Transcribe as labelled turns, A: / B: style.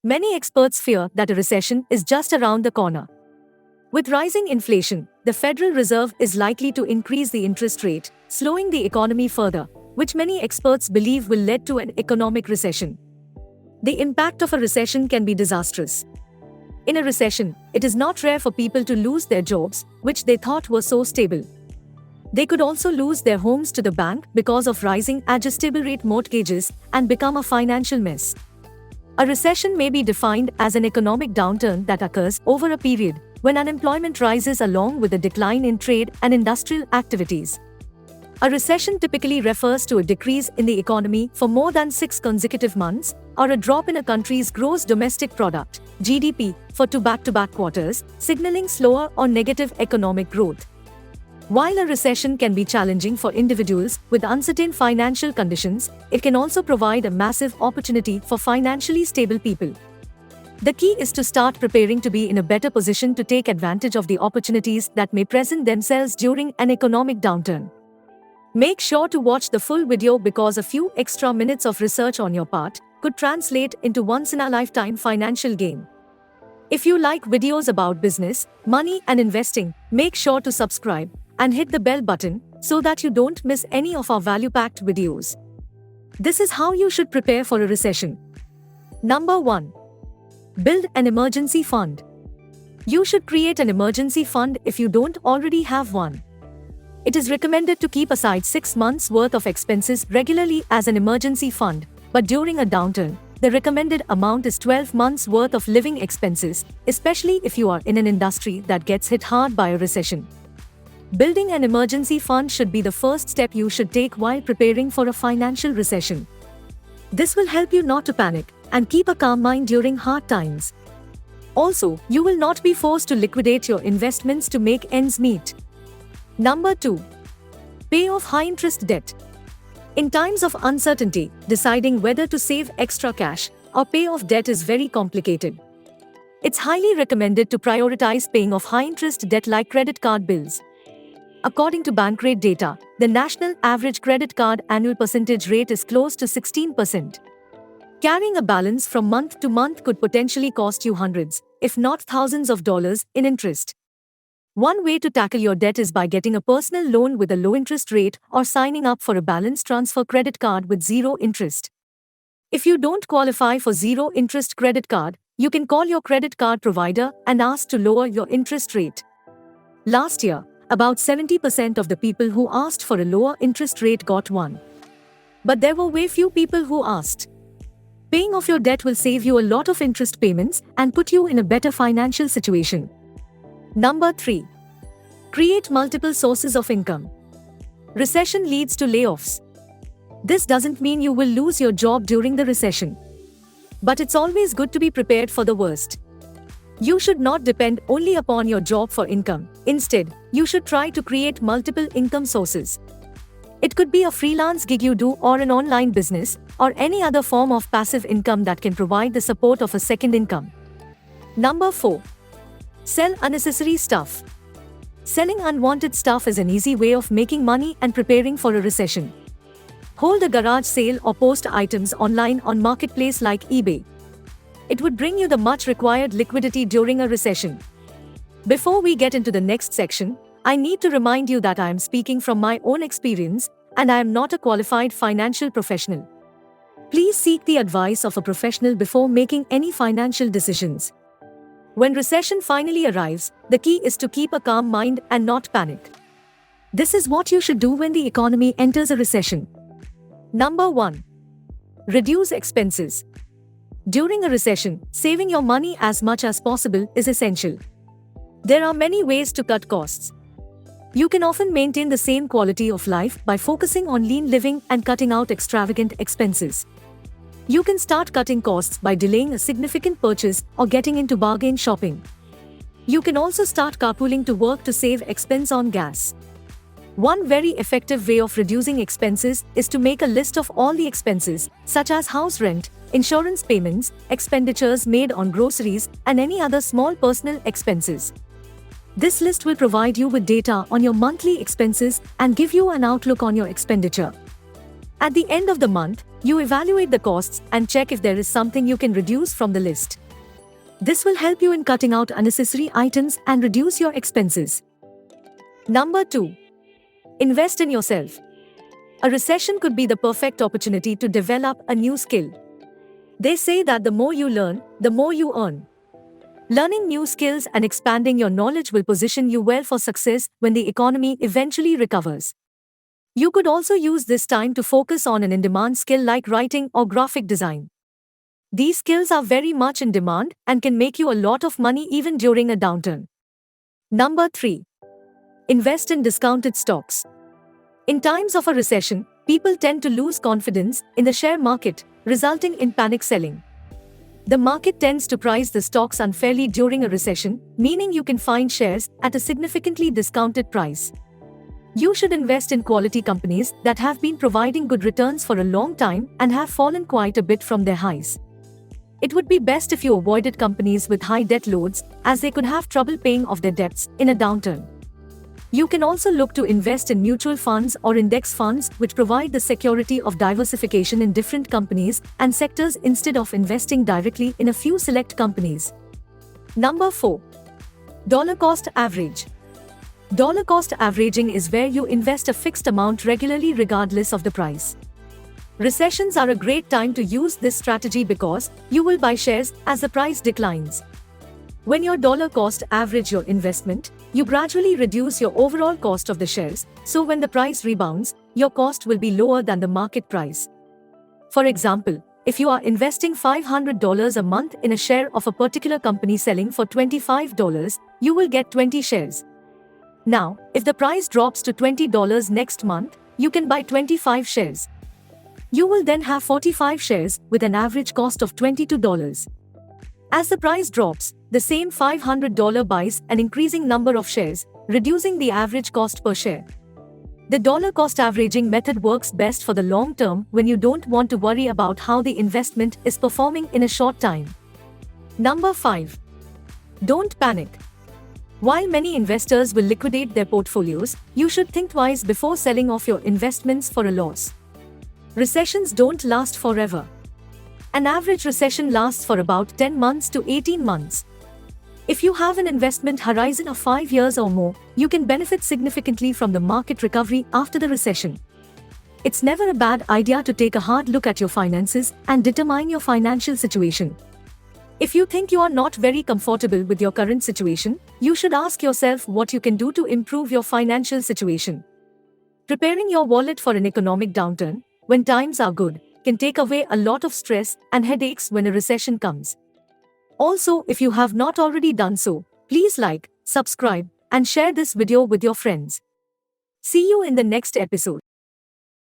A: Many experts fear that a recession is just around the corner. With rising inflation, the Federal Reserve is likely to increase the interest rate, slowing the economy further, which many experts believe will lead to an economic recession. The impact of a recession can be disastrous. In a recession, it is not rare for people to lose their jobs, which they thought were so stable. They could also lose their homes to the bank because of rising adjustable rate mortgages and become a financial mess. A recession may be defined as an economic downturn that occurs over a period when unemployment rises along with a decline in trade and industrial activities. A recession typically refers to a decrease in the economy for more than 6 consecutive months, or a drop in a country's gross domestic product (GDP) for two back-to-back quarters, signaling slower or negative economic growth. While a recession can be challenging for individuals with uncertain financial conditions, it can also provide a massive opportunity for financially stable people. The key is to start preparing to be in a better position to take advantage of the opportunities that may present themselves during an economic downturn. Make sure to watch the full video because a few extra minutes of research on your part could translate into once-in-a-lifetime financial gain. If you like videos about business, money and investing, make sure to subscribe and hit the bell button so that you don't miss any of our value-packed videos. This is how you should prepare for a recession. Number 1. Build an emergency fund. You should create an emergency fund if you don't already have one. It is recommended to keep aside 6 months' worth of expenses regularly as an emergency fund, but during a downturn, the recommended amount is 12 months' worth of living expenses, especially if you are in an industry that gets hit hard by a recession. Building an emergency fund should be the first step you should take while preparing for a financial recession. This will help you not to panic and keep a calm mind during hard times. Also, you will not be forced to liquidate your investments to make ends meet. Number 2. Pay off high-interest debt. In times of uncertainty, deciding whether to save extra cash or pay off debt is very complicated. It's highly recommended to prioritize paying off high-interest debt like credit card bills. According to Bankrate data, the national average credit card annual percentage rate is close to 16%. Carrying a balance from month to month could potentially cost you hundreds, if not thousands of dollars in interest. One way to tackle your debt is by getting a personal loan with a low interest rate or signing up for a balance transfer credit card with zero interest. If you don't qualify for zero interest credit card, you can call your credit card provider and ask to lower your interest rate. Last year, about 70% of the people who asked for a lower interest rate got one. But there were way few people who asked. Paying off your debt will save you a lot of interest payments and put you in a better financial situation. Number 3. Create multiple sources of income. Recession leads to layoffs. This doesn't mean you will lose your job during the recession. But it's always good to be prepared for the worst. You should not depend only upon your job for income. Instead, you should try to create multiple income sources. It could be a freelance gig you do or an online business, or any other form of passive income that can provide the support of a second income. Number 4. Sell unnecessary stuff. Selling unwanted stuff is an easy way of making money and preparing for a recession. Hold a garage sale or post items online on marketplace like eBay. It would bring you the much required liquidity during a recession. Before we get into the next section, I need to remind you that I am speaking from my own experience, and I am not a qualified financial professional. Please seek the advice of a professional before making any financial decisions. When recession finally arrives, the key is to keep a calm mind and not panic. This is what you should do when the economy enters a recession. Number 1. Reduce expenses. During a recession, saving your money as much as possible is essential. There are many ways to cut costs. You can often maintain the same quality of life by focusing on lean living and cutting out extravagant expenses. You can start cutting costs by delaying a significant purchase or getting into bargain shopping. You can also start carpooling to work to save expense on gas. One very effective way of reducing expenses is to make a list of all the expenses, such as house rent, insurance payments, expenditures made on groceries, and any other small personal expenses. This list will provide you with data on your monthly expenses and give you an outlook on your expenditure. At the end of the month, You evaluate the costs and check if there is something you can reduce from the list. This will help you in cutting out unnecessary items and reduce your expenses. Number 2. Invest in yourself. A recession could be the perfect opportunity to develop a new skill. They say that the more you learn, the more you earn. Learning new skills and expanding your knowledge will position you well for success when the economy eventually recovers. You could also use this time to focus on an in-demand skill like writing or graphic design. These skills are very much in demand and can make you a lot of money even during a downturn. Number 3. Invest in discounted stocks. In times of a recession, people tend to lose confidence in the share market, resulting in panic selling. The market tends to price the stocks unfairly during a recession, meaning you can find shares at a significantly discounted price. You should invest in quality companies that have been providing good returns for a long time and have fallen quite a bit from their highs. It would be best if you avoided companies with high debt loads, as they could have trouble paying off their debts in a downturn. You can also look to invest in mutual funds or index funds which provide the security of diversification in different companies and sectors instead of investing directly in a few select companies. Number 4. Dollar cost average. Dollar cost averaging is where you invest a fixed amount regularly regardless of the price. Recessions are a great time to use this strategy because you will buy shares as the price declines. When your dollar cost average your investment, you gradually reduce your overall cost of the shares, so when the price rebounds, your cost will be lower than the market price. For example, if you are investing $500 a month in a share of a particular company selling for $25, you will get 20 shares. Now, if the price drops to $20 next month, you can buy 25 shares. You will then have 45 shares with an average cost of $22. As the price drops, the same $500 buys an increasing number of shares, reducing the average cost per share. The dollar cost averaging method works best for the long term when you don't want to worry about how the investment is performing in a short time. Number 5. Don't panic. While many investors will liquidate their portfolios, you should think twice before selling off your investments for a loss. Recessions don't last forever. An average recession lasts for about 10 months to 18 months. If you have an investment horizon of 5 years or more, you can benefit significantly from the market recovery after the recession. It's never a bad idea to take a hard look at your finances and determine your financial situation. If you think you are not very comfortable with your current situation, you should ask yourself what you can do to improve your financial situation. Preparing your wallet for an economic downturn, when times are good, can take away a lot of stress and headaches when a recession comes. Also, if you have not already done so, please like, subscribe, and share this video with your friends. See you in the next episode.